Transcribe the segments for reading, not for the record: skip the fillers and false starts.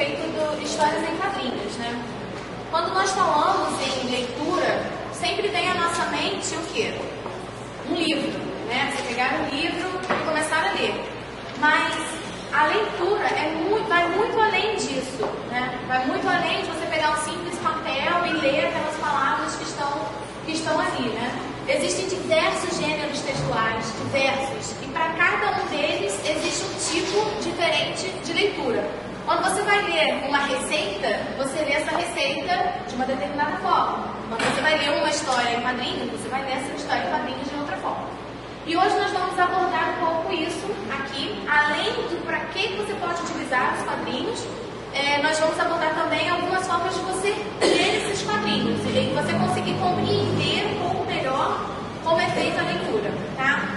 respeito de histórias em quadrinhos, né? Quando nós falamos em leitura, sempre vem à nossa mente o quê? Um livro, né? Você pegar um livro e começar a ler. Mas a leitura vai muito além disso, né? Vai muito além de você pegar um simples papel e ler aquelas palavras que estão ali, né? Existem diversos gêneros textuais, diversos, e para cada um deles existe um tipo diferente de leitura. Quando você vai ler uma receita, você lê essa receita de uma determinada forma. Quando você vai ler uma história em quadrinhos, você vai ler essa história em quadrinhos de outra forma. E hoje nós vamos abordar um pouco isso aqui, além do para que você pode utilizar os quadrinhos, nós vamos abordar também algumas formas de você ler esses quadrinhos e você conseguir compreender um pouco melhor como é feita a leitura, tá?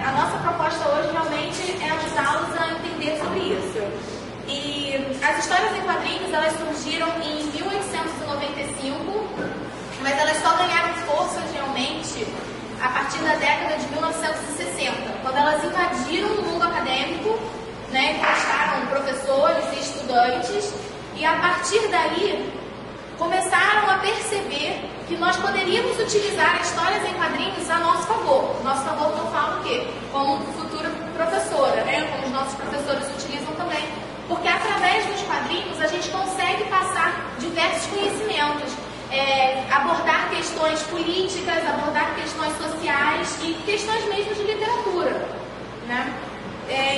A nossa proposta hoje realmente é ajudá-los a entender sobre isso. E as histórias em quadrinhos, elas surgiram em 1895, mas elas só ganharam força realmente a partir da década de 1960, quando elas invadiram o mundo acadêmico, né, encostaram professores e estudantes, e a partir daí começaram a perceber que nós poderíamos utilizar histórias em quadrinhos a nosso favor. Nosso favor que eu falo o quê? Como futura professora, né, como os nossos professores utilizam também, porque através dos quadrinhos a gente consegue passar diversos conhecimentos, abordar questões políticas, abordar questões sociais e questões mesmo de literatura, né?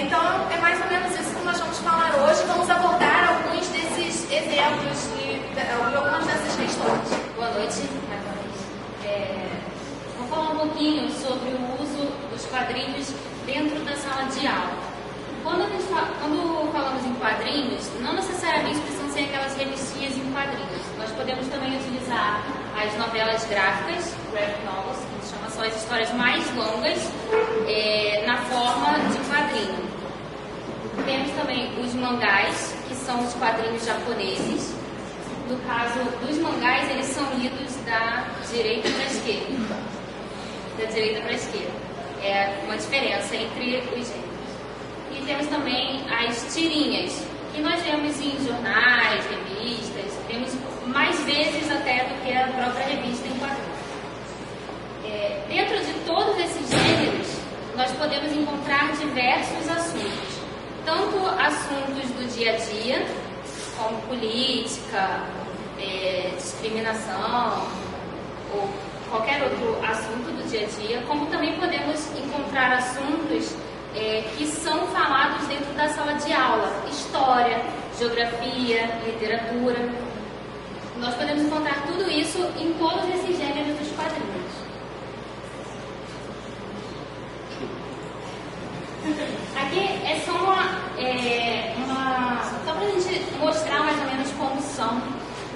Então é mais ou menos isso que nós vamos falar hoje. Vamos abordar alguns desses exemplos e algumas dessas questões. Boa noite, mais uma vez. Vou falar um pouquinho sobre o uso dos quadrinhos dentro da sala de aula. Quando falamos em quadrinhos, não necessariamente precisam ser aquelas revistinhas em quadrinhos. Nós podemos também utilizar as novelas gráficas, graphic novels, que a gente chama, são as histórias mais longas, na forma de quadrinho. Temos também os mangás, que são os quadrinhos japoneses. No caso dos mangás, eles são lidos da direita para a esquerda. Da direita para a esquerda. É uma diferença entre os gêneros. E temos também as tirinhas, que nós vemos em jornais, revistas, vemos mais vezes até do que a própria revista em quadrinhos. Dentro de todos esses gêneros, nós podemos encontrar diversos assuntos. Tanto assuntos do dia a dia, como política, discriminação, ou qualquer outro assunto do dia a dia, como também podemos encontrar assuntos que são falados dentro da sala de aula, história, geografia, literatura. Nós podemos encontrar tudo isso em todos esses gêneros dos quadrinhos. Aqui é só só para a gente mostrar mais ou menos como são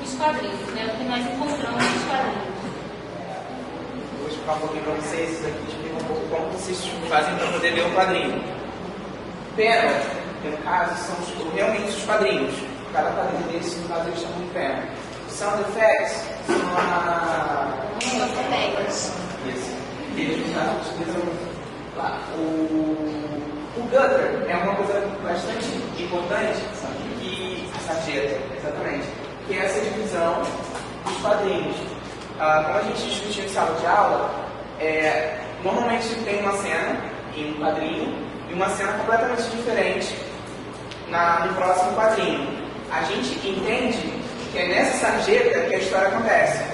os quadrinhos, né? O que nós encontramos nos quadrinhos. Vou explicar um pouquinho para vocês, isso aqui explica um pouco como vocês fazem para poder ler o quadrinho. Panel, que no caso são realmente os quadrinhos. Cada quadrinho desses, no caso, eles chamam de panel. Sound effects são isso. Eles utilizam lá. O gutter é uma coisa bastante importante, que a sarjeta, exatamente, que é essa divisão dos quadrinhos. Como a gente discutiu em sala de aula, normalmente tem uma cena em um quadrinho e uma cena completamente diferente no próximo quadrinho. A gente entende que é nessa sarjeta que a história acontece,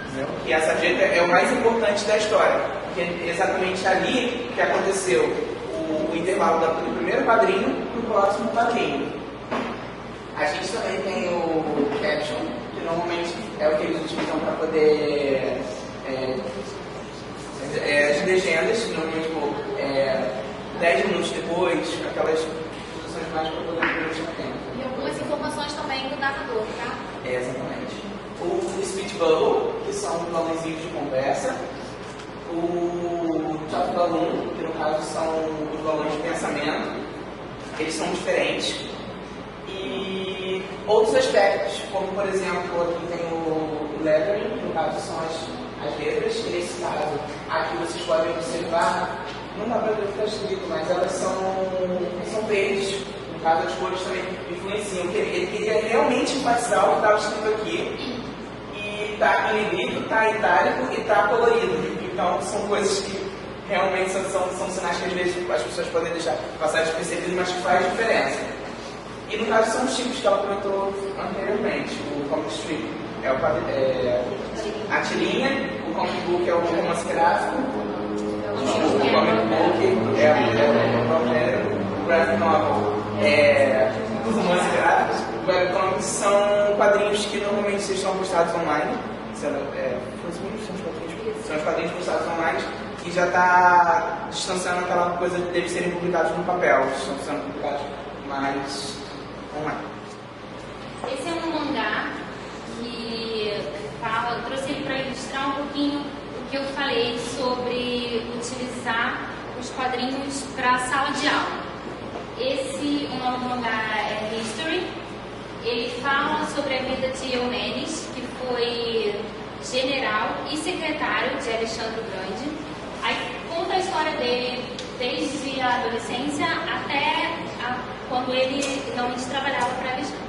entendeu? Que a sarjeta é o mais importante da história, porque é exatamente ali que aconteceu o intervalo do primeiro quadrinho para o próximo quadrinho. A gente também tem o caption, que normalmente é o que eles utilizam para poder as legendas, normalmente 10 minutos depois, aquelas posições mais para poder ver o tempo. E algumas informações também do narrador, tá? Exatamente. O speech bubble, que são balãozinhos de conversa. O top balloon, que no caso são os balões de pensamento. Eles são diferentes. E outros aspectos, como por exemplo, aqui tem o lettering, que no caso são as letras, que nesse caso, aqui vocês podem observar, não dá para ver o que está escrito, mas elas são verdes, no caso as cores também influenciam. Ele queria realmente enfatizar o que estava escrito aqui, e está em negrito, está itálico e está colorido. Então são coisas que realmente são sinais que às vezes as pessoas podem deixar passar despercebido, mas que faz diferença. E no caso são os tipos que ela comentou anteriormente. O comic strip é a tirinha, o comic book é o romance gráfico, o comic book é o graphic novel é o romance gráfico, o webcomics são quadrinhos que normalmente são postados online, são os quadrinhos postados online, e já está distanciando aquela coisa de eles serem publicados no papel, estão sendo publicados mais online. Esse é um mangá que eu trouxe ele para ilustrar um pouquinho o que eu falei sobre utilizar os quadrinhos para a sala de aula. O nome do mangá é History. Ele fala sobre a vida de Eumenes, que foi general e secretário de Alexandre o Grande. Aí conta a história dele desde a adolescência até quando ele realmente trabalhava para Alexandre.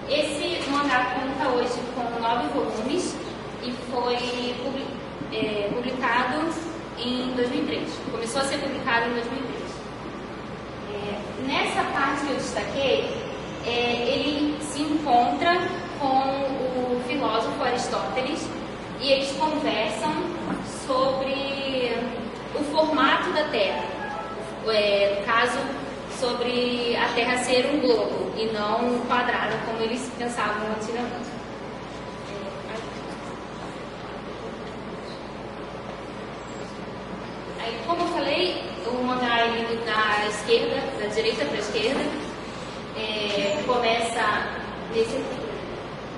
Esse mangá conta hoje com 9 volumes e foi publicado em 2003. Começou a ser publicado em 2003. Nessa parte que eu destaquei, ele se encontra com o filósofo Aristóteles e eles conversam sobre o formato da Terra. No caso, sobre a Terra ser um globo e não um quadrado, como eles pensavam antigamente. Aí, como eu falei, o mangá indo da esquerda, da direita para a esquerda,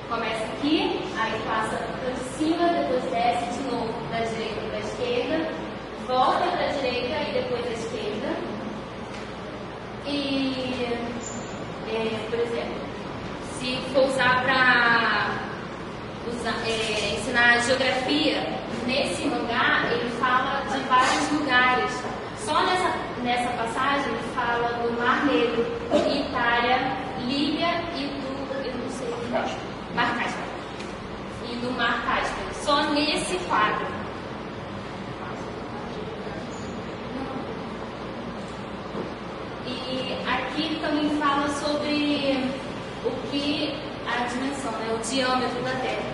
começa aqui, aí passa para cima, depois desce de novo da direita para a esquerda, volta para a direita e depois à esquerda. E, por exemplo, se for usar para ensinar geografia, nesse mangá ele fala de vários lugares. Só nessa passagem ele fala do Mar Negro, Itália, Líbia e Mar Cáspio. E do Mar Cáspio. Só nesse quadro. E aqui também fala sobre o que a dimensão, né, o diâmetro da Terra.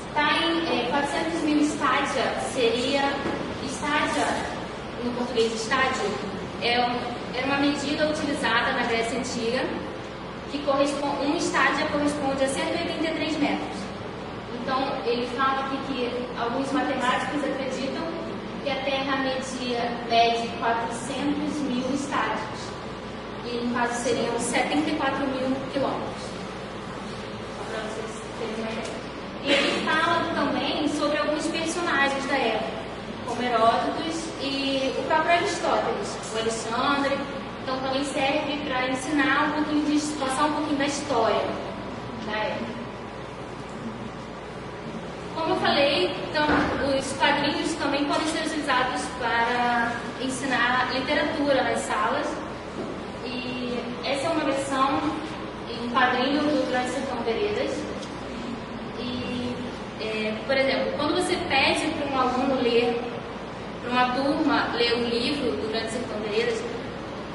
Está em 400 mil estádia, estádia, no português estádio, era uma medida utilizada na Grécia Antiga, que um estádio corresponde a 183 metros. Então, ele fala aqui que alguns matemáticos acreditam que a Terra mede 400 mil estádios. E, no caso, seriam 74 mil quilômetros. Só para vocês terem uma ideia. E ele fala também sobre alguns personagens da época, como Heródoto e o próprio Aristóteles, o Alexandre. Então, também serve para ensinar passar um pouquinho da história da época. Como eu falei, então, os quadrinhos também podem ser utilizados para ensinar literatura nas salas. E essa é uma versão em quadrinho do Grande Sertão Veredas. E, por exemplo, quando você pede para um aluno ler, para uma turma ler um livro do Grande Sertão Veredas,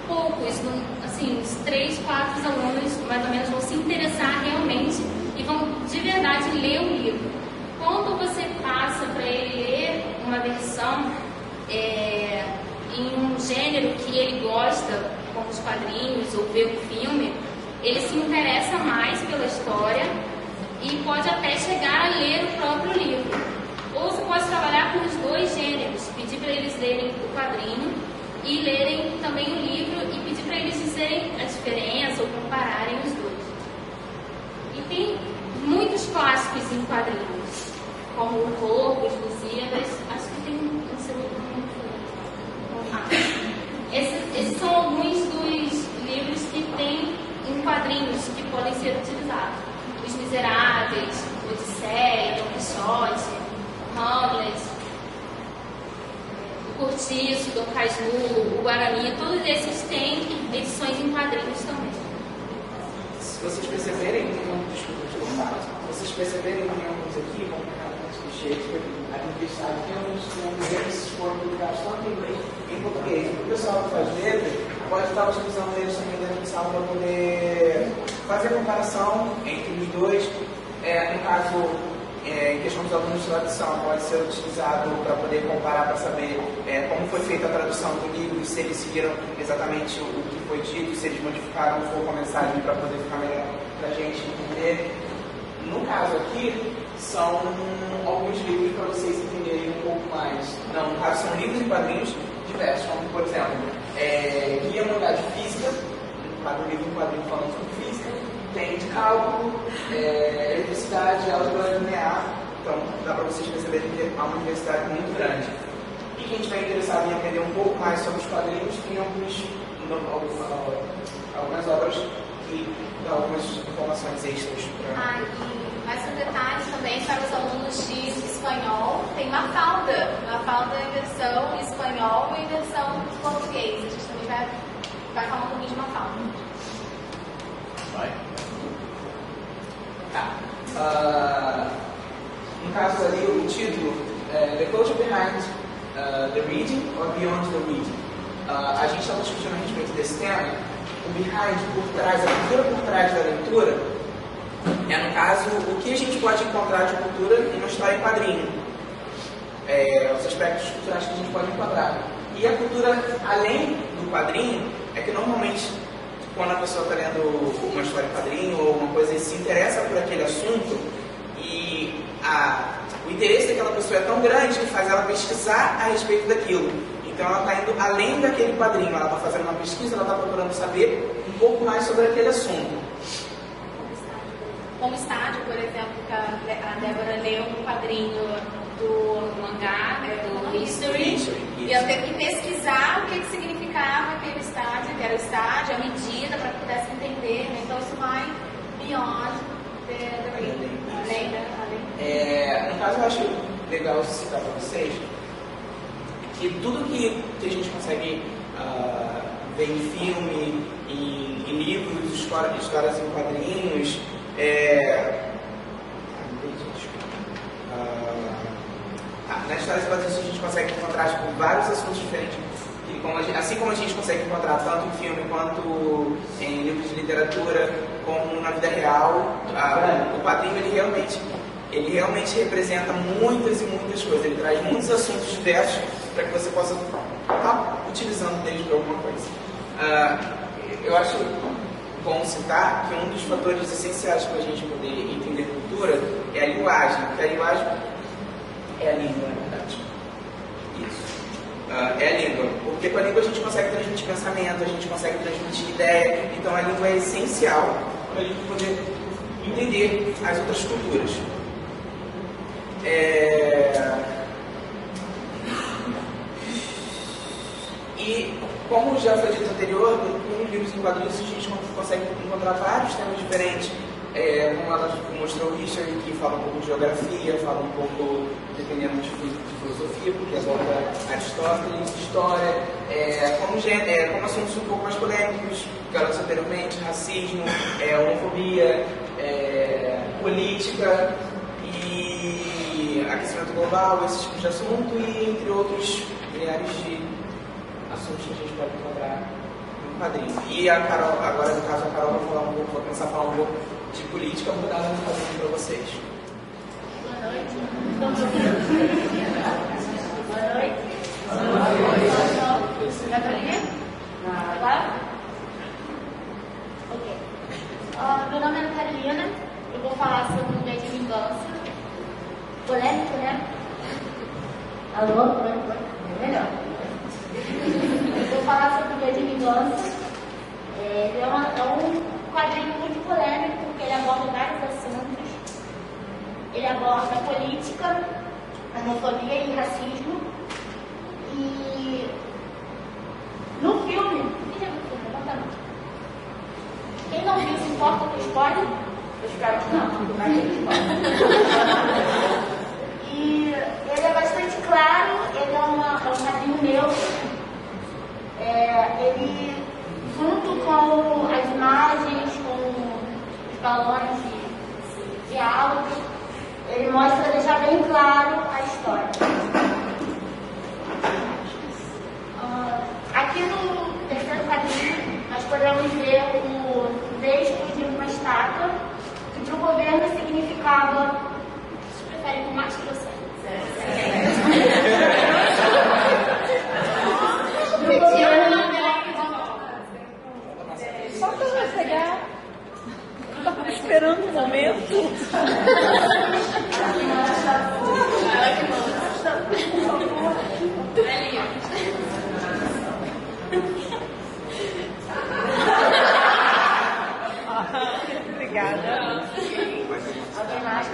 poucos, assim, uns 3, 4 alunos mais ou menos vão se interessar realmente e vão de verdade ler o livro. Quando você passa para ele ler uma versão em um gênero que ele gosta, como os quadrinhos ou ver um filme, ele se interessa mais pela história e pode até chegar a ler o próprio livro. Ou você pode trabalhar com os dois gêneros, pedir para eles lerem o quadrinho e lerem também o livro e pedir para eles dizerem a diferença ou compararem os dois. E tem muitos clássicos em quadrinhos, como O Corvo, Os Lusíadas, acho que tem um segundo esses são alguns dos livros que tem em quadrinhos que podem ser utilizados. Os Miseráveis, Odisseia, Don Quixote, Hamlet, O Cortiço, Dom Casmurro, o Guarani, todos esses têm edições em quadrinhos também. vocês perceberem, desculpa te cortar, se vocês perceberem, tem alguns aqui, vamos pegar alguns clichês, a tempestade tem uns erros que foram publicados tanto em inglês e em português. O pessoal que faz letra pode estar utilizando eles também dentro do sala para poder fazer a comparação entre os dois. No caso, em questão dos alunos de tradução, pode ser utilizado para poder comparar, para saber como foi feita a tradução do livro, se eles seguiram exatamente o que foi dito, se eles modificaram um pouco a mensagem para poder ficar melhor para a gente entender. No caso aqui, são alguns livros para vocês entenderem um pouco mais. Não, no caso, são livros e quadrinhos diversos, como por exemplo, Guia Mundial de Física, um livro e quadrinho falando sobre física. Tem de cálculo, eletricidade, álgebra linear. Então, dá para vocês perceberem que há uma diversidade muito grande. E quem estiver interessado em aprender um pouco mais sobre os quadrinhos, tem algumas obras que dão algumas informações extras. E mais um detalhe também para os alunos de espanhol. Tem Mafalda em versão espanhol e em versão português. A gente também vai falar um pouquinho de Mafalda. Vai. No caso ali, o título The Culture Behind the Reading or Beyond the Reading. A gente estava discutindo a respeito desse tema. O behind, por trás, a cultura por trás da leitura, no caso, o que a gente pode encontrar de cultura em uma história em quadrinho. Os aspectos culturais que a gente pode encontrar. E a cultura além do quadrinho é que normalmente, quando a pessoa está lendo uma história em quadrinho ou uma coisa e se interessa por aquele assunto, e o interesse daquela pessoa é tão grande que faz ela pesquisar a respeito daquilo. Então ela está indo além daquele quadrinho, ela está fazendo uma pesquisa, ela está procurando saber um pouco mais sobre aquele assunto. Como Estádio, por exemplo, que a Débora leu um quadrinho do mangá, do History, e ela teve que pesquisar o que significava aquele estádio, que era o estádio, a medida, para que pudesse entender, né? Então isso vai beyond the reading. No caso, eu acho legal citar para vocês que tudo que a gente consegue ver em filme, em livros, histórias em quadrinhos, nas histórias em quadrinhos a gente consegue encontrar vários assuntos diferentes. Assim como a gente consegue encontrar tanto em filme quanto em livros de literatura, como na vida real, o quadrinho ele realmente representa muitas e muitas coisas. Ele traz muitos assuntos diversos para que você possa estar utilizando deles para alguma coisa. Eu acho bom citar que um dos fatores essenciais para a gente poder entender cultura é a linguagem, porque a linguagem é a língua, na verdade. Isso. É a língua, porque com a língua a gente consegue transmitir pensamento, a gente consegue transmitir ideia, então a língua é essencial para a gente poder entender as outras culturas. E como já foi dito anterior, nos livros em quadrinhos a gente consegue encontrar vários temas diferentes. Como ela mostrou o History, que fala um pouco de geografia, fala um pouco, dependendo de filosofia, porque aborda Aristóteles, história, como assuntos um pouco mais polêmicos, garotos anteriormente, racismo, homofobia, política e aquecimento global, esses tipos de assunto, e entre outros milhares de assuntos que a gente pode encontrar no quadrinho. E a Carol, agora no caso a Carol vai começar a falar um pouco de política mudada no quadrinho para vocês. Boa noite. Boa noite. Gabriel? Agora? Ok. Meu nome é Ana Carolina. Eu vou falar sobre o Dia de Vingança. Polêmico, né? Alô? É melhor. Eu vou falar sobre o Dia de Vingança. Ele é um quadrinho muito polêmico, porque ele aborda vários assuntos. Ele aborda política, homofobia e racismo. E no filme, quem não viu se importa com spoiler? Eu espero que não, mas tem spoiler. E ele é bastante claro, ele é um quadrinho neutro. Ele, junto com as imagens, com balões e diálogos, ele mostra deixar bem claro a história. Aqui no terceiro quadrinho, nós podemos ver o rei explodindo uma estátua, que para o governo significava. Vocês preferem com mais que você? Para o governo. Só para eu pegar. Eu estava esperando um momento. Obrigada. Alguém mais?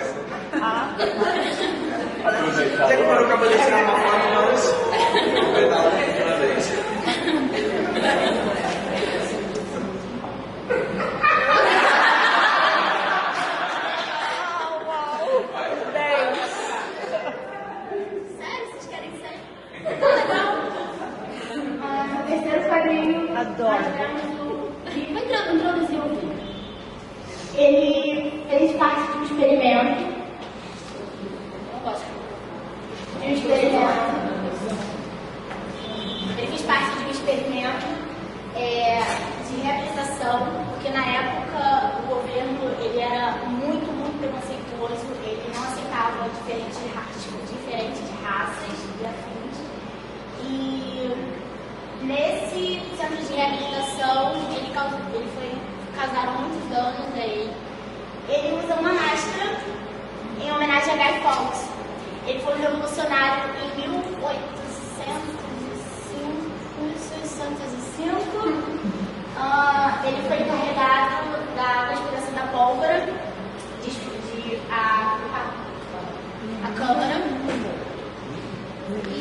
Até que parou acabou de tirar uma foto, mas vai dar uma primeira vez. Sério? Vocês querem ser? Legal. No terceiro quadrinho, Adoro. nós vemos o Gui. Vou introduzir o Gui. Ele fez parte de um experimento. Não gosto. De um experimento. Ele fez parte de um experimento de reabilitação, porque na época o governo ele era muito preconceituoso, ele não aceitava diferentes raças e afins. E nesse centro de reabilitação ele causaram muitos danos a ele. Ele usa uma máscara em homenagem a Guy Fawkes. Ele foi um revolucionário em 1865. Ele foi encarregado da conspiração da pólvora, de explodir a Câmara. E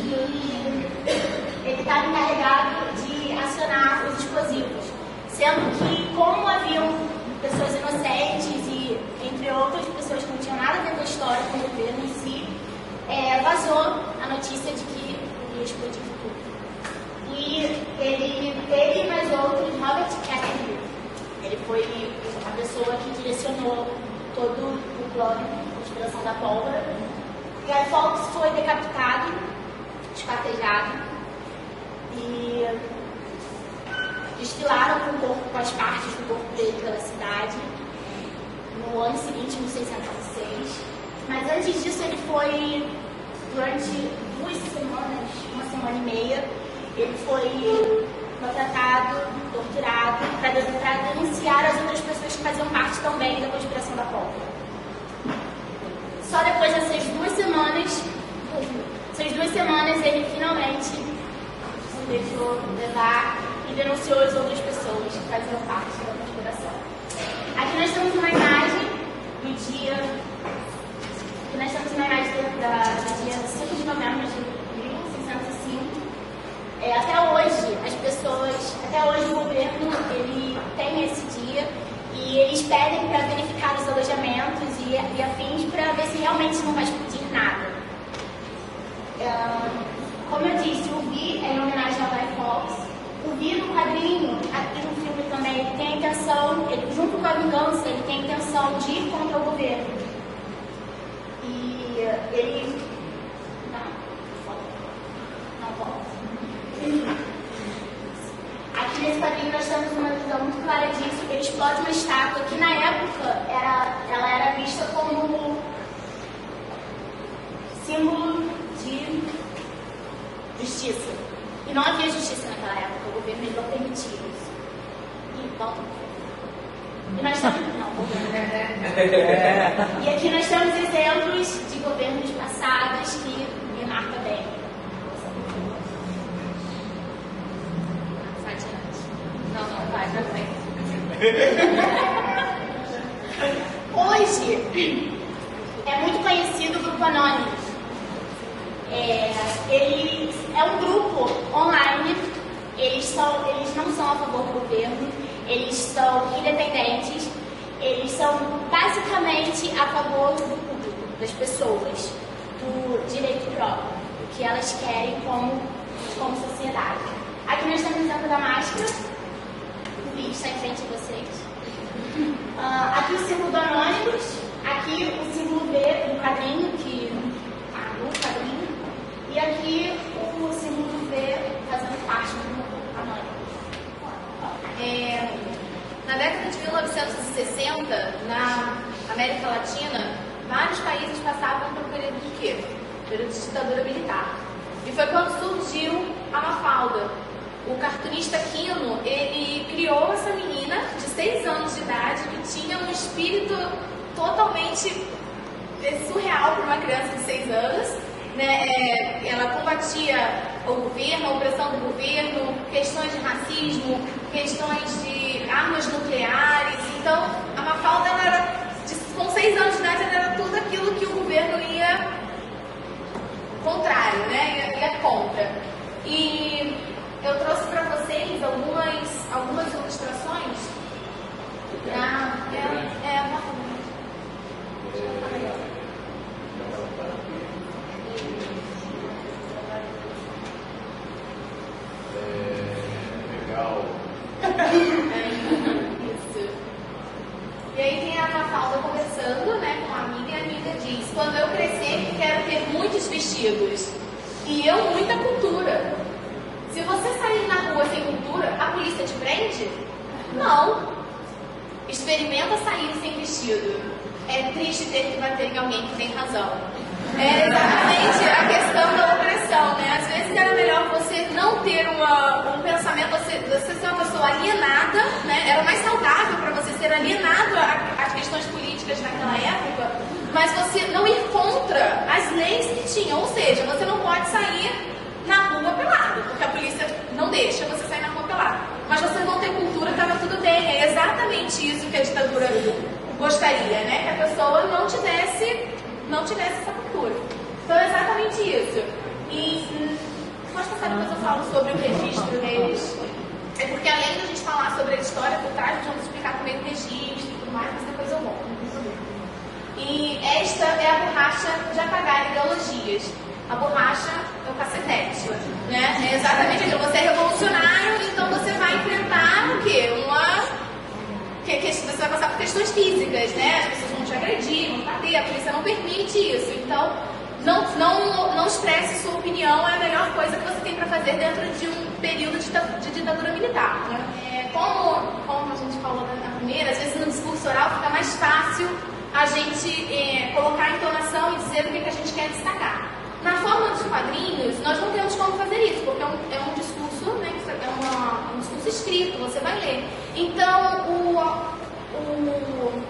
ele estava encarregado de acionar os explosivos, sendo que, como haviam pessoas inocentes e, entre outras pessoas que não tinham nada a ver com a história, com o governo em si, vazou a notícia de que ia explodir tudo. E ele e mais outros, Robert Kennedy, ele foi a pessoa que direcionou todo o plano de conspiração da pólvora. Guy Fawkes foi decapitado, esquartejado, e desfilaram com as partes do corpo dele pela cidade no ano seguinte, 1606. Mas antes disso, ele foi, durante 2 semanas, 1 semana e meia, ele foi maltratado, torturado, para denunciar as outras pessoas que faziam parte também da conspiração da pólvora. Só depois dessas 2 semanas, ele finalmente se deixou levar e denunciou as outras pessoas que faziam parte da conspiração. Aqui nós temos uma imagem do dia. Aqui nós temos uma imagem do dia 5 de novembro de 1605. Até hoje o governo ele tem esse dia e eles pedem para verificar os alojamentos e afins para ver se realmente não vai explodir nada. Como eu disse, o Vi é em homenagem ao Guy Fawkes. O Vi no quadrinho, aqui no filme também, ele tem a intenção, junto com a vingança, ele tem a intenção de ir contra o governo. E ele... Não volta. Aqui nesse quadrinho nós temos uma visão muito clara disso. Ele explode uma estátua que na época ela era vista como símbolo de justiça. E não havia justiça naquela época, o governo ele não permitia isso. E volta. E nós temos. Não, E aqui nós temos exemplos de governos passados que me marcam bem. Não, vai pra frente. Hoje é muito conhecido o Grupo Anônimos. Ele é um grupo online. Eles não são a favor do governo, eles são independentes, eles são basicamente a favor do público, das pessoas, do direito próprio, do que elas querem como sociedade. Aqui nós temos o exemplo da máscara. O vídeo está em frente a vocês. Aqui o símbolo Na década de 1960, na América Latina, vários países passavam por um período de quê? Período de ditadura militar. E foi quando surgiu a Mafalda. O cartunista Quino, ele criou essa menina de 6 anos de idade que tinha um espírito totalmente surreal para uma criança de 6 anos. Né? Ela combatia o governo, a opressão do governo, questões de racismo, questões de armas nucleares. Então, a Mafalda, com 6 anos de idade, ela era tudo aquilo que o governo ia contrário, né? Ia contra. E eu trouxe para vocês algumas ilustrações. Legal. Isso. E aí tem a Mafalda conversando, né, com a amiga, e a amiga diz: quando eu crescer, quero ter muitos vestidos e eu muita cultura. Se você sair na rua sem cultura, a polícia te prende? Não. Experimenta sair sem vestido. É triste ter que bater em alguém que tem razão. É exatamente a questão da opressão, né? Às vezes era melhor você não ter um pensamento, você ser uma pessoa alienada, né? Era mais saudável para você ser alienado às questões políticas naquela época, mas você não ir contra as leis que tinham. Ou seja, você não pode sair na rua pelado, porque a polícia não deixa você sair na rua pelado. Mas você não ter cultura, estava tudo bem. É exatamente isso que a ditadura gostaria, né? Que a pessoa não tivesse essa cultura. Então é exatamente isso. E pode passar, depois eu falo sobre o registro deles. É porque além da gente falar sobre a história por trás, vamos explicar também o registro e tudo mais, mas depois eu volto. E esta é a borracha de apagar ideologias. A borracha é o cacetete, né? É exatamente aquilo. Você é revolucionário, então você vai enfrentar o quê? Você vai passar por questões físicas, né? As pessoas vão te agredir, vão bater, a polícia não permite isso. Então, não expresse sua opinião, é a melhor coisa que você tem para fazer dentro de um período de ditadura militar. Né? Como a gente falou na primeira, às vezes no discurso oral fica mais fácil a gente colocar a entonação e dizer o que a gente quer destacar. Na forma dos quadrinhos, nós não temos como fazer isso, porque é um discurso, né, um discurso escrito, você vai ler. Então, o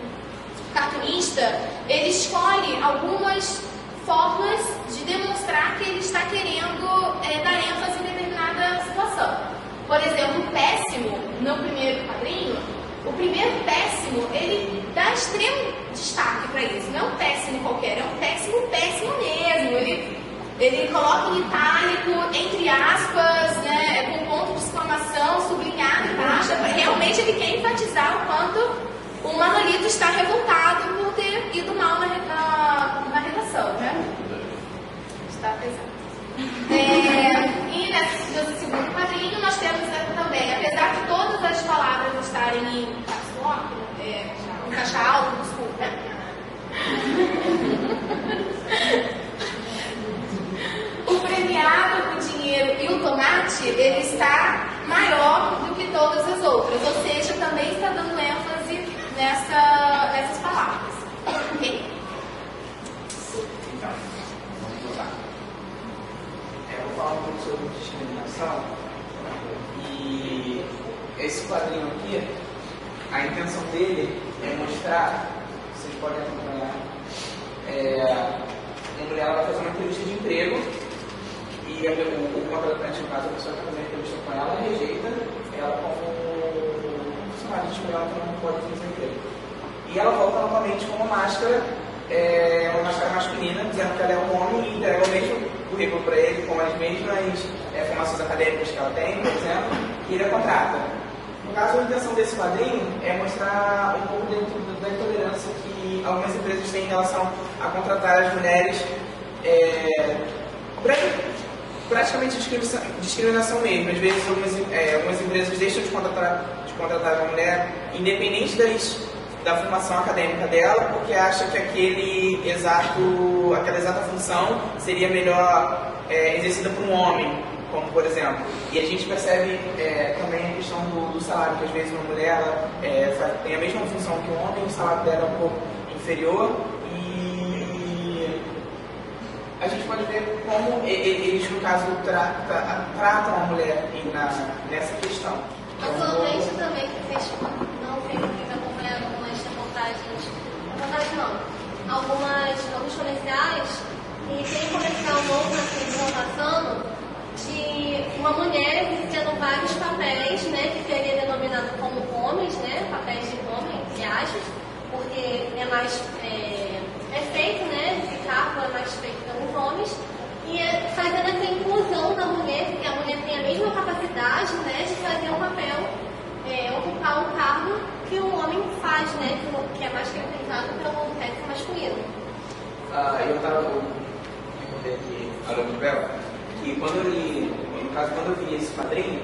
cartunista, ele escolhe algumas formas de demonstrar que ele está querendo dar ênfase em determinada situação. Por exemplo, o péssimo, no primeiro quadrinho, o primeiro péssimo, ele dá extremo destaque para isso. Não é um péssimo qualquer, é um péssimo mesmo. Ele coloca em itálico, entre aspas, né, com ponto de exclamação, sublinhado embaixo. Realmente ele quer enfatizar o quanto o Manolito está revoltado por ter ido mal na redação, né? Está pesado. E nesse segundo quadrinho nós temos também, apesar de todas as palavras estarem em caps lock, em caixa alta, desculpa. O premiado, o dinheiro e o tomate, ele está maior do que todas as outras, ou seja, também está dando ênfase nessas palavras. Ok? Então, vamos lá. Eu vou falar um pouco sobre discriminação. E esse quadrinho aqui, a intenção dele é mostrar, vocês podem acompanhar, uma mulher vai fazer uma entrevista de emprego e o contratante, no caso, a pessoa que está fazendo a entrevista com ela, rejeita ela como funcionária de ela que não pode fazer emprego. E ela volta novamente com uma máscara masculina, dizendo que ela é um homem e entrega o mesmo currículo para ele, com as mesmas formações acadêmicas que ela tem, por exemplo, e ele a contrata. No caso, a intenção desse quadrinho é mostrar um pouco dentro da intolerância que algumas empresas têm em relação a contratar as mulheres, praticamente discriminação mesmo. Às vezes, algumas empresas deixam de contratar uma mulher, independente da formação acadêmica dela, porque acha que aquela exata função seria melhor exercida por um homem. como por exemplo, e a gente percebe também a questão do salário, que às vezes uma mulher tem a mesma função que o homem, o salário dela é um pouco inferior, e a gente pode ver como eles, no caso, tratam a mulher nessa questão. Atualmente também, vocês não ficam acompanhando algumas alguns comerciais, e tem comercial novo assim, que estão passando de uma mulher exercendo vários papéis, né, que seria denominado como homens, né, papéis de homem, viagens, porque é mais feito, né, esse cargo é mais feito pelos homens, e fazendo essa inclusão da mulher, porque a mulher tem a mesma capacidade, né, de fazer um papel, ocupar um cargo que o homem faz, né, que é mais caracterizado pelo sexo masculino. Eu estava aqui falando do Bel, que quando eu li, no caso, quando eu vi esse padrinho,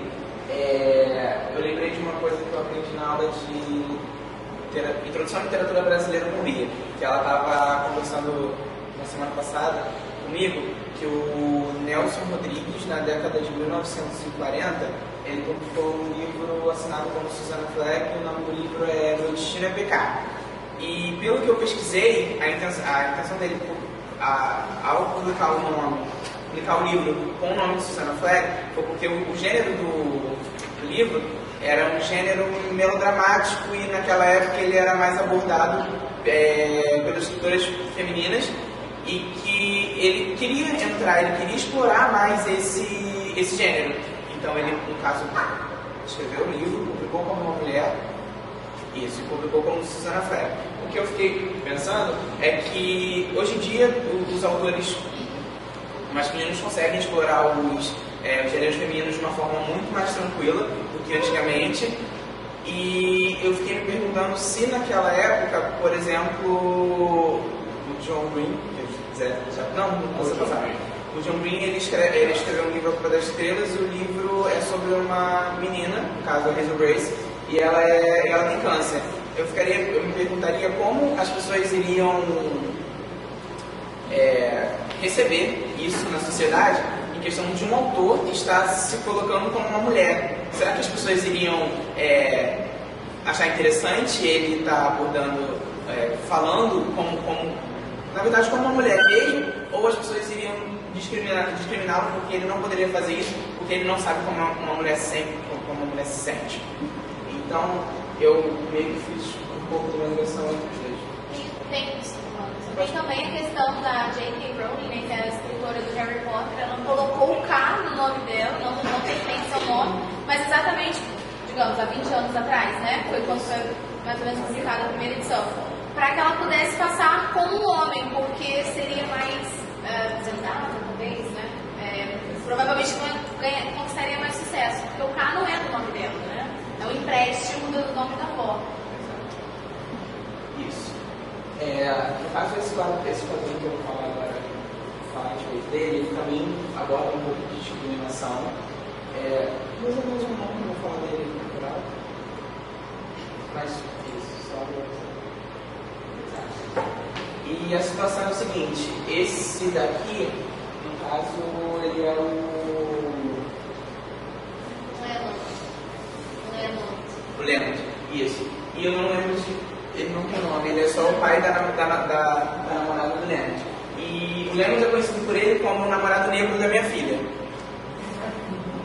eu lembrei de uma coisa que eu aprendi na aula de Introdução à Literatura Brasileira com Bia, que ela estava conversando na semana passada comigo, que o Nelson Rodrigues, na década de 1940, ele publicou um livro assinado como Susana Fleck, e o nome do livro é Meu Destino é Pecar. E pelo que eu pesquisei, a intenção dele, ao publicar o livro com o nome de Susana Fleck, foi porque o gênero do livro era um gênero melodramático, e naquela época ele era mais abordado pelas escritoras femininas, e que ele queria explorar mais esse gênero. Então ele, no caso, escreveu o livro, publicou como uma mulher, e publicou como Susana Fleck. O que eu fiquei pensando é que hoje em dia os autores masculinos conseguem explorar os gêneros femininos de uma forma muito mais tranquila do que antigamente, e eu fiquei me perguntando se naquela época, por exemplo, o John Green, o John Green ele escreveu um livro, A Culpa das Estrelas, e o livro é sobre uma menina, no caso a Hazel Grace, e ela tem câncer. Eu me perguntaria como as pessoas iriam receber isso na sociedade, em questão de um autor estar se colocando como uma mulher. Será que as pessoas iriam achar interessante ele estar abordando, falando na verdade, como uma mulher mesmo, ou as pessoas iriam discriminá-lo porque ele não poderia fazer isso, porque ele não sabe como uma mulher se sente. Então, eu meio que fiz um pouco de uma ligação entre os dois. Tem também a questão da J.K. Rowling, né, que é a escritora do Harry Potter. Ela colocou o K no nome dela, não tem seu nome, mas exatamente, digamos, há 20 anos atrás, né, foi quando foi mais ou menos publicada a primeira edição, para que ela pudesse passar como um homem, porque seria mais desenhado, talvez, né? Provavelmente conquistaria mais sucesso, porque o K não é do nome dela, né? É um empréstimo do nome da avó. Isso. No caso, esse quadrinho que eu vou falar agora, a respeito dele, ele também aborda um pouco de discriminação. Mais ou menos um nome que eu vou falar dele no plural. Mas isso, só e a situação é o seguinte, esse daqui, no caso, ele é o Leonard, isso. E eu não lembro ele não tem nome, ele é só o pai da namorada do Leonard. E o Leonard é conhecido por ele como o namorado negro da minha filha.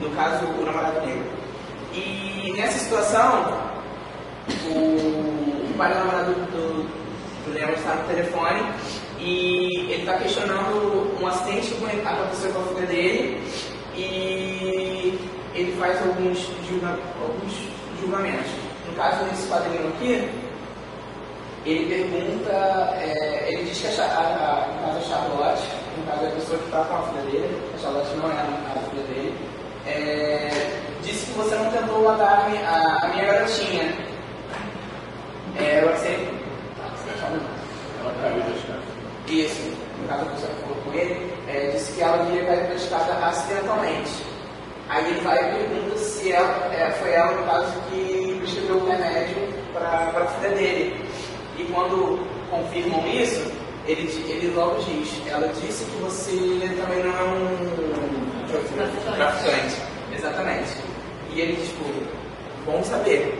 No caso, o namorado negro. E nessa situação, o pai da namorada do Leonard está no telefone e ele está questionando um acidente que aconteceu com a filha dele, e ele faz alguns julgamentos. No caso desse quadrinho aqui, ele pergunta, ele diz que no caso a Charlotte, no caso é a pessoa que está com a filha dele, a Charlotte não é a filha dele, disse que você não tentou matar a minha garotinha. Roxane. Ela caiu da escada. Isso, no caso a pessoa que falou com ele, disse que ela havia caído da escada acidentalmente. Aí ele vai e pergunta se foi ela, no caso, que prescreveu o remédio para a filha dele. E quando confirmam isso, ele logo diz, ela disse que você também não é traficante. Exatamente. E ele, tipo, bom saber.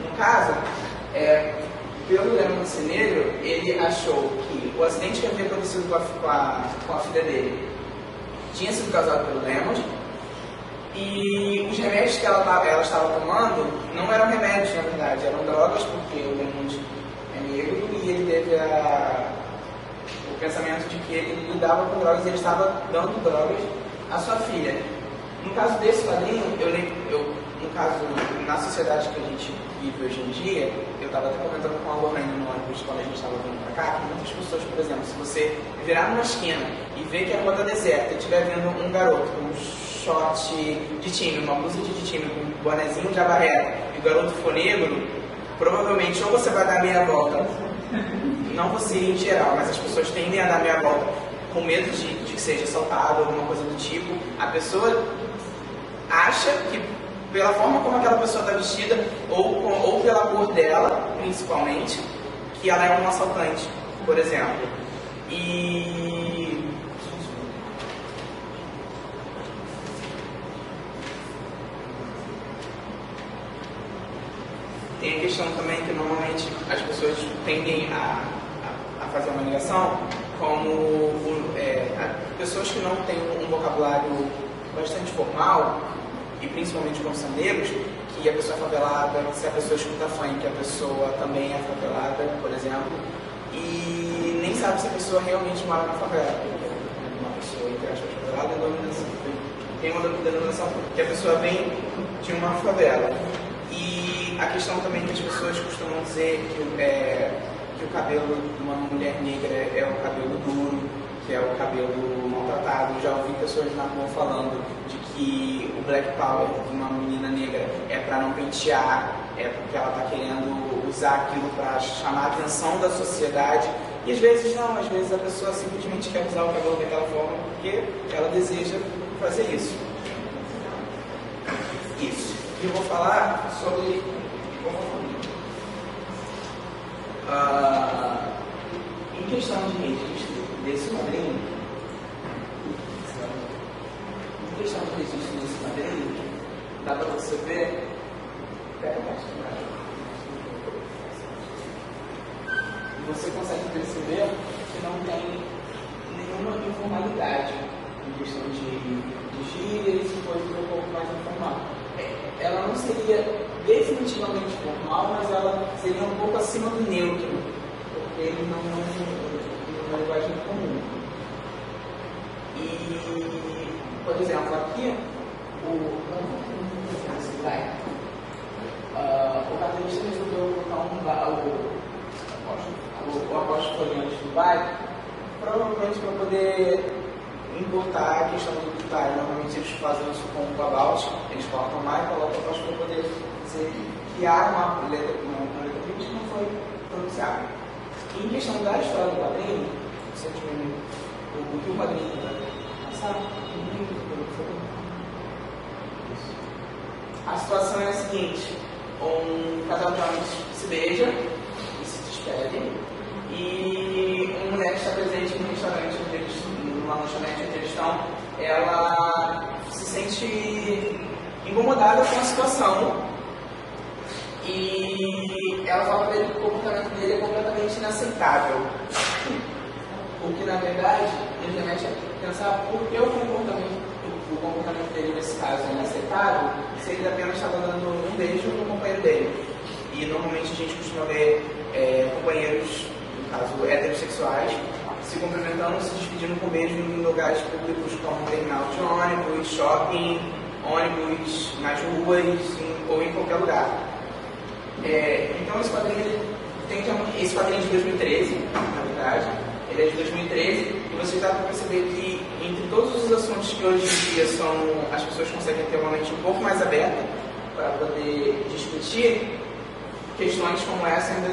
No caso, pelo Lemon Montenegro, ele achou que o acidente que havia acontecido com a filha dele tinha sido causado pelo Lemon, e os remédios que ela estava tomando não eram remédios, na verdade, eram drogas, porque o Lemon é negro e ele teve o pensamento de que ele lidava com drogas e ele estava dando drogas à sua filha. No caso desse quadrinho, no caso, na sociedade que a gente vive hoje em dia, eu estava até comentando com a Lorraine no ônibus quando a gente estava vindo para cá, que muitas pessoas, por exemplo, se você virar numa esquina e ver que a rua está deserta e estiver vendo um garoto com um short de time, uma blusa de time, com um bonezinho de abarreta, e o garoto for negro, provavelmente ou você vai dar meia volta, não você em geral, mas as pessoas tendem a dar meia volta com medo de que seja assaltado, alguma coisa do tipo. A pessoa acha que, pela forma como aquela pessoa está vestida, ou pela cor dela, principalmente, que ela é um assaltante, por exemplo. E tem a questão também que normalmente as pessoas tendem a fazer uma ligação como pessoas que não têm um vocabulário bastante formal, e principalmente quando são negros, que a pessoa é favelada, se a pessoa escuta funk, a pessoa também é favelada, por exemplo, e nem sabe se a pessoa realmente mora na favela. Uma pessoa, entre aspas, favelada é dominação. Tem uma denominação que a pessoa vem de uma favela. E a questão também que as pessoas costumam dizer que o cabelo de uma mulher negra é o cabelo duro, que é o cabelo maltratado. Já ouvi pessoas na rua falando de que o Black Power de uma menina negra é para não pentear, é porque ela está querendo usar aquilo para chamar a atenção da sociedade. E às vezes não, às vezes a pessoa simplesmente quer usar o cabelo daquela forma porque ela deseja fazer isso. Isso. E eu vou falar sobre em questão de registro desse quadrinho, dá para você ver, e você consegue perceber que não tem nenhuma informalidade em questão de gírias e coisas um pouco mais informal. Ela não seria definitivamente formal, mas ela seria um pouco acima do neutro, porque ele não é uma linguagem comum. E, por exemplo, aqui, o quadrinista resolveu colocar o apóstolo folheante do bairro, provavelmente para poder importar a questão do tributário. Normalmente eles fazem isso com o about, eles colocam lá e colocam o apóstolo para poder criar uma letra que não foi pronunciada. Em questão da história do quadrinho, o que o quadrinho vai passar, a situação é a seguinte: um casal de homens se beija e se despede, e uma mulher que está presente num restaurante numa lanchonete onde eles estão, ela se sente incomodada com a situação e ela fala para ele que o comportamento dele é completamente inaceitável. O que, na verdade, ele remete a pensar por que o comportamento dele, nesse caso, é inaceitável, se ele apenas estava dando um beijo no companheiro dele. E, normalmente, a gente costuma ver companheiros, no caso, heterossexuais, se cumprimentando, se despedindo com beijo em lugares públicos como terminal de ônibus, shopping, ônibus, nas ruas ou em qualquer lugar. Então, esse quadrinho é de 2013, na verdade. Ele é de 2013 e você dá para perceber que entre todos os assuntos que hoje em dia as pessoas conseguem ter uma mente um pouco mais aberta para poder discutir, questões como essa ainda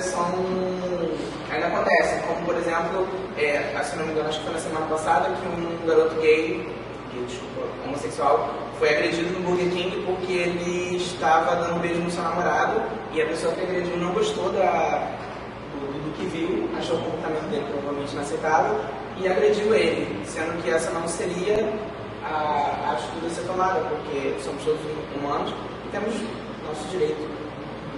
acontecem. Como, por exemplo, se não me engano, acho que foi na semana passada que um garoto homossexual, foi agredido no Burger King porque ele estava dando um beijo no seu namorado e a pessoa que agrediu não gostou do que viu, achou o comportamento dele provavelmente inaceitável e agrediu ele, sendo que essa não seria a atitude a ser tomada, porque somos todos humanos e temos nosso direito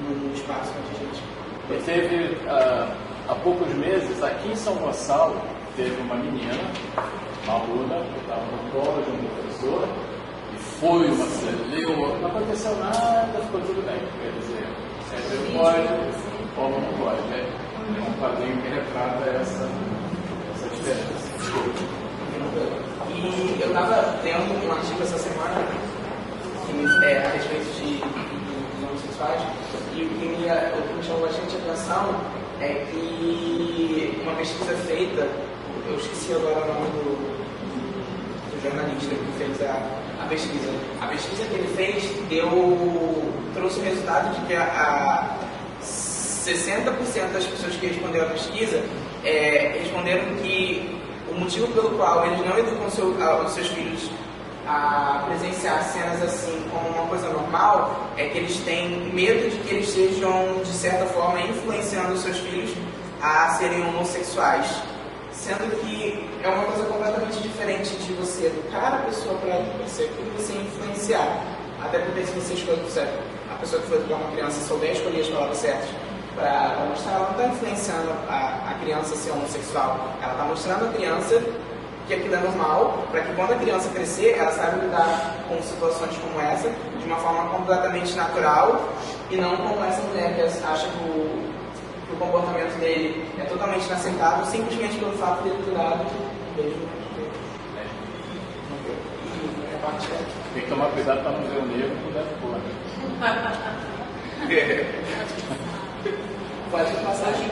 no espaço onde a gente... E teve, há poucos meses, aqui em São Gonçalo, teve uma menina, uma aluna, que estava no colo de um professor, e foi uma celeuma, não aconteceu nada, ficou tudo bem. Quer dizer, sempre pode, como não pode, né? É um quadrinho que retrata essa diferença. E eu estava lendo um artigo essa semana a respeito de homossexuais, e o que me chamou bastante atenção é que uma pesquisa feita, eu esqueci agora o nome do jornalista que fez a pesquisa. A pesquisa que ele fez trouxe o resultado de que 60% das pessoas que responderam a pesquisa responderam que o motivo pelo qual eles não educam os seus filhos a presenciar cenas assim como uma coisa normal é que eles têm medo de que eles estejam, de certa forma, influenciando os seus filhos a serem homossexuais. Sendo que é uma coisa completamente diferente de você educar a pessoa para ser aquilo e você influenciar. Até porque se você escolhe a pessoa que for educar uma criança souber escolher as palavras certas para mostrar, ela não está influenciando a criança a ser homossexual. Ela está mostrando a criança que aquilo é normal, para que quando a criança crescer, ela saiba lidar com situações como essa de uma forma completamente natural e não como essa mulher que acha que o comportamento dele é totalmente inaceitável simplesmente pelo fato de ele ter dado um beijo. Tem que tomar cuidado para não ver o negro com o dedo fora. Pode passar aqui.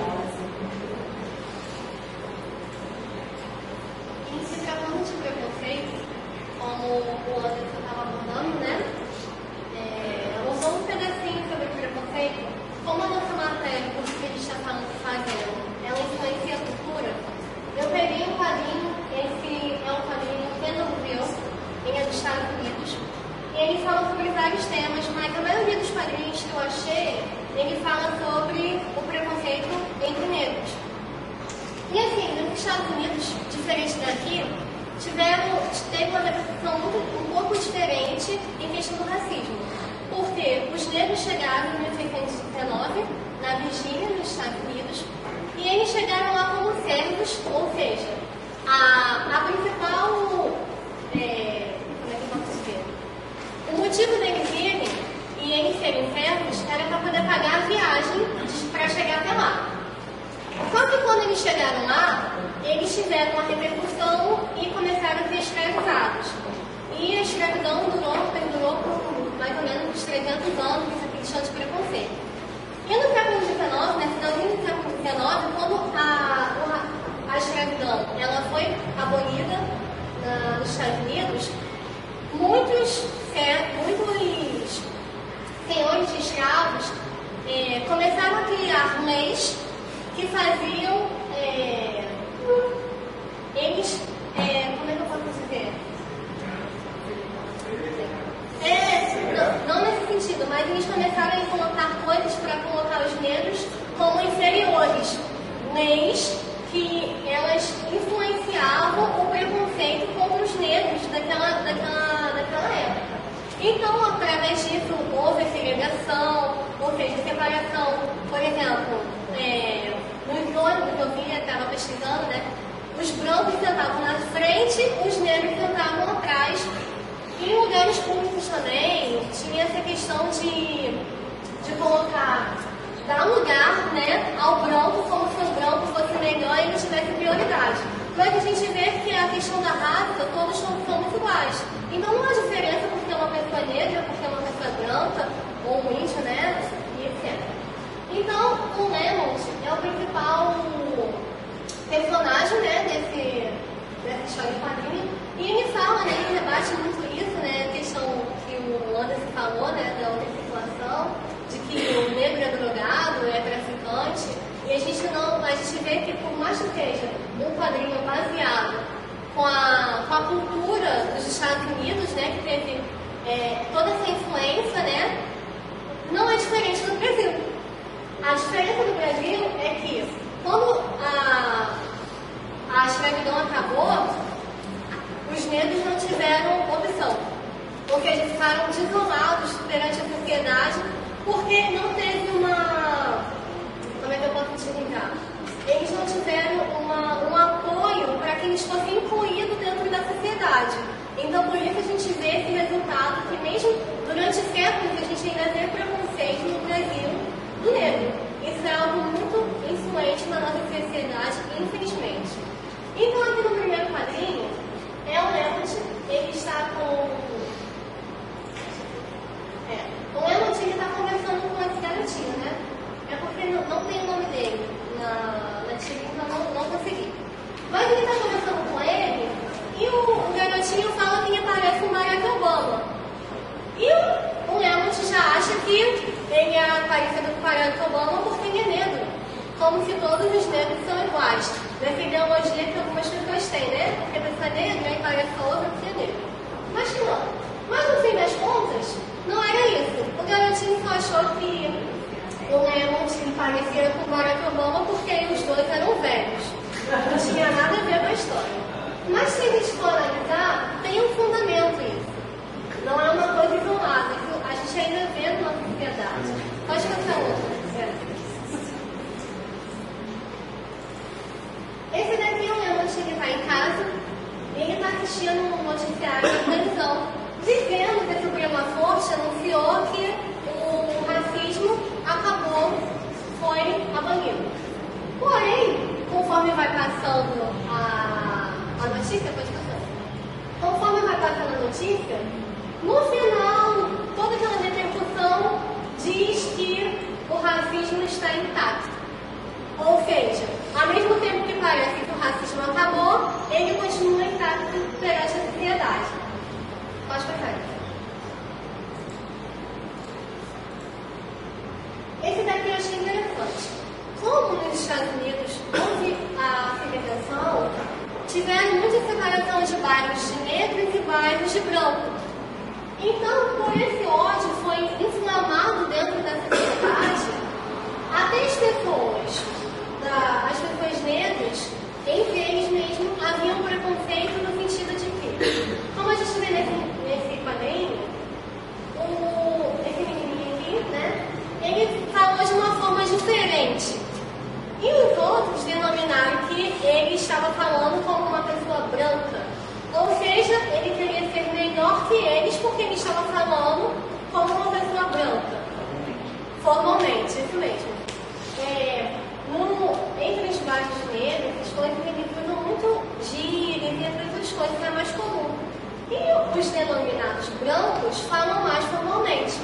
Em se tratando de preconceito, como o Anderson estava abordando, né? Usando um pedacinho sobre preconceito, como a nossa matéria, por que a gente está fazendo, ela influencia a cultura, eu peguei um quadrinho, esse é um quadrinho europeu, ele é dos Estados Unidos, e ele fala sobre vários temas, mas a maioria dos quadrinhos que eu achei, ele fala sobre o preconceito entre negros. E assim, nos Estados Unidos, diferente daqui, teve uma repercussão um pouco diferente em questão do racismo. Porque os negros chegaram em 1819, na Virgínia, nos Estados Unidos, e eles chegaram lá como servos, ou seja, a principal... como é que eu posso dizer? O motivo deles irem e eles serem servos era para poder pagar a viagem para chegar até lá. Só que quando eles chegaram lá, eles tiveram uma repercussão e começaram a ser escravizados. E a escravidão perdurou por mais ou menos uns 300 anos, essa questão de preconceito. E no século XIX, né, finalzinho do século XIX, quando a escravidão ela foi abolida nos Estados Unidos, muitos senhores de escravos começaram a criar leis que faziam eles, como é que eu posso dizer? Não nesse sentido, mas eles começaram a colocar coisas para colocar os negros como inferiores. Leis que elas influenciavam o preconceito contra os negros daquela época. Então, através disso, houve a segregação, ou seja, a separação. Por exemplo, nos ônibus, eu vi, estava pesquisando, né? Os brancos sentavam na frente, os negros sentavam atrás. E em lugares públicos também, tinha essa questão de colocar, dar lugar, né, ao branco, como se o branco fosse melhor e ele tivesse prioridade. Mas a gente vê que a questão da raça, todos somos iguais. Então não há diferença porque é uma pessoa negra, porque é uma pessoa branca, ou um índio, né, e etc. Então, o Lemons é o principal personagem, né, dessa história de quadrinho. E ele fala, né, ele rebate muito isso, né, a questão que o Anderson falou, né, da outra situação, de que o negro é drogado, é traficante, e a gente vê que por mais que seja um quadrinho baseado com a cultura dos Estados Unidos, né, que teve toda essa influência, né, não é diferente do Brasil. A diferença do Brasil é que quando a escravidão acabou, os negros não tiveram ou seja, ficaram desolados perante a sociedade, porque não teve uma... Como é que eu posso explicar? Eles não tiveram um apoio para que eles fossem incluídos dentro da sociedade. Então, por isso a gente vê esse resultado, que mesmo durante séculos a gente ainda vê preconceito no Brasil do negro. Isso é algo muito influente na nossa sociedade, infelizmente. Então, aqui no primeiro quadrinho, é o Lemont, ele está com... o Lemont, ele está conversando com esse garotinho, né? É porque não tem o nome dele na tira, então não consegui. Mas ele está conversando com ele, e o garotinho fala que ele parece um Barack Obama. E o Lemont já acha que ele é parecido com o Barack Obama porque ele é negro. Como se todos os negros são iguais. Nessa ideologia que algumas pessoas têm, né? Porque a pessoa é negra e parece a outra porque é negra. Mas que não. Mas no fim das contas, não era isso. O garotinho só achou que o Lemont parecia com o Barack Obama porque os dois eram velhos. Não tinha nada a ver com a história. Mas se a gente for analisar, tem um fundamento isso. Não é uma coisa isolada. A gente ainda vê na sociedade. Pode passar outra. Esse daqui é o Lemont, ele está em casa, ele está assistindo um noticiário na televisão, dizendo que a Suprema Corte anunciou que o racismo foi abolido. Porém, conforme vai passando a notícia, pode passar. Conforme vai passando a notícia, no final, toda aquela repercussão diz que o racismo está intacto. Ou seja, ao mesmo tempo que parece que o racismo acabou, ele continua intacto perante a sociedade. Pode passar. Esse daqui eu achei interessante. Como nos Estados Unidos houve a segregação, tiveram muita separação de bairros de negros e bairros de branco. Então, por esse ódio foi inflamado dentro da sociedade, até as pessoas negras, entre eles mesmo, havia um preconceito no sentido de que, como a gente vê nesse quadrinho, esse menininho aqui, né, ele falou de uma forma diferente. E os outros denominaram que ele estava falando como uma pessoa branca. Ou seja, ele queria ser melhor que eles porque ele estava falando como uma pessoa branca. Formalmente, isso mesmo. Entre os bairros negros, as coisas eles usam muito gírias e outras coisas que é mais comum. E os denominados brancos falam mais formalmente.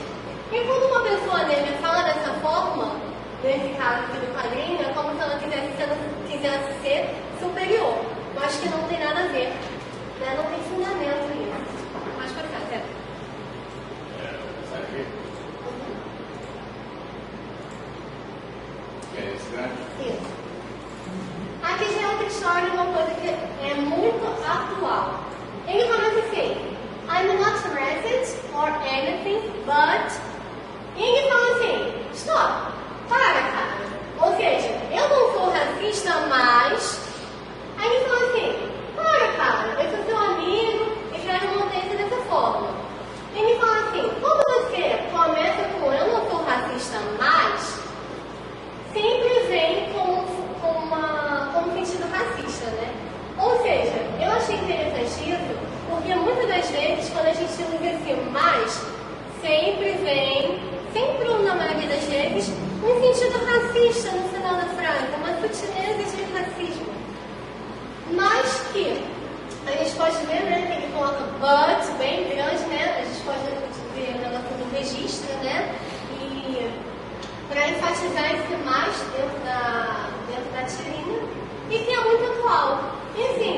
E quando uma pessoa negra fala dessa forma, nesse caso aqui do quadrinho, é como se ela quisesse ser superior, mas que não tem nada a ver, né? Não tem fundamento nisso. Mas para cá, certo? Sabe aqui? Que é esse grande? Isso. Aqui já é outra história, uma coisa que é muito atual. Ele começa assim: I'm not racist or anything, but... E ele fala assim: stop, cara. Ou seja, eu não sou racista, mas... Aí ele fala assim: cara, eu sou seu amigo e quero manter-se dessa forma. Ele fala assim: quando você começa com eu não sou racista, mas... sempre vem com um sentido racista, né? Ou seja, eu achei interessante isso, porque muitas das vezes, quando a gente usa assim, mas, sempre ou na maioria das vezes, um sentido racista no final da frase, uma sutileza de racismo. Mas que a gente pode ver, né, que ele coloca but bem grande, né? A gente pode ver o negócio do registro, né? E para enfatizar esse mais dentro da tirinha, e que é muito atual. E assim,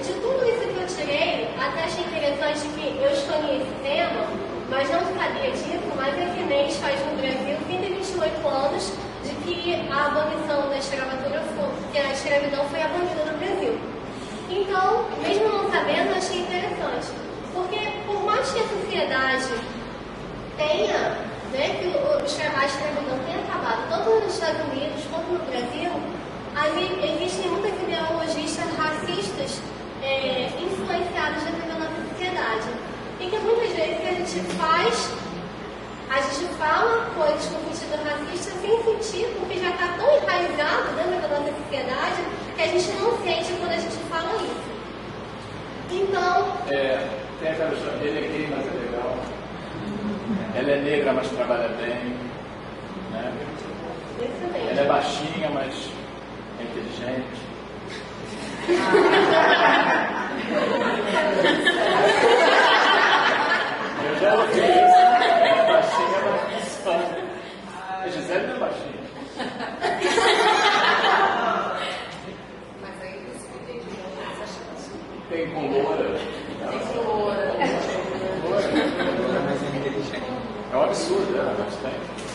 de tudo isso que eu tirei, até achei interessante que eu escolhi esse tema, mas não sabia disso, mas esse mês faz no Brasil 128 anos de que a abolição da escravatura que a escravidão foi abolida no Brasil. Então, mesmo não sabendo, eu achei interessante. Porque por mais que a sociedade tenha, né, que a escravidão tenha acabado, tanto nos Estados Unidos quanto no Brasil, existem muitas ideologias racistas influenciadas dentro da nossa sociedade. E Porque muitas vezes a gente fala coisas com sentido racista sem sentir, porque já está tão enraizado dentro da nossa sociedade que a gente não sente quando a gente fala isso. Então... Tem aquela história, ele é gay, mas é legal. Ela é negra, mas trabalha bem. Né? Ela é baixinha, mas é inteligente. Eu já ouvi isso. Ela é baixinha, mas só. A Gisele não é baixinha. Mas aí você tem que dar essa chance. Tem com loura. Loura. Mas é inteligente. É um absurdo, mas tem.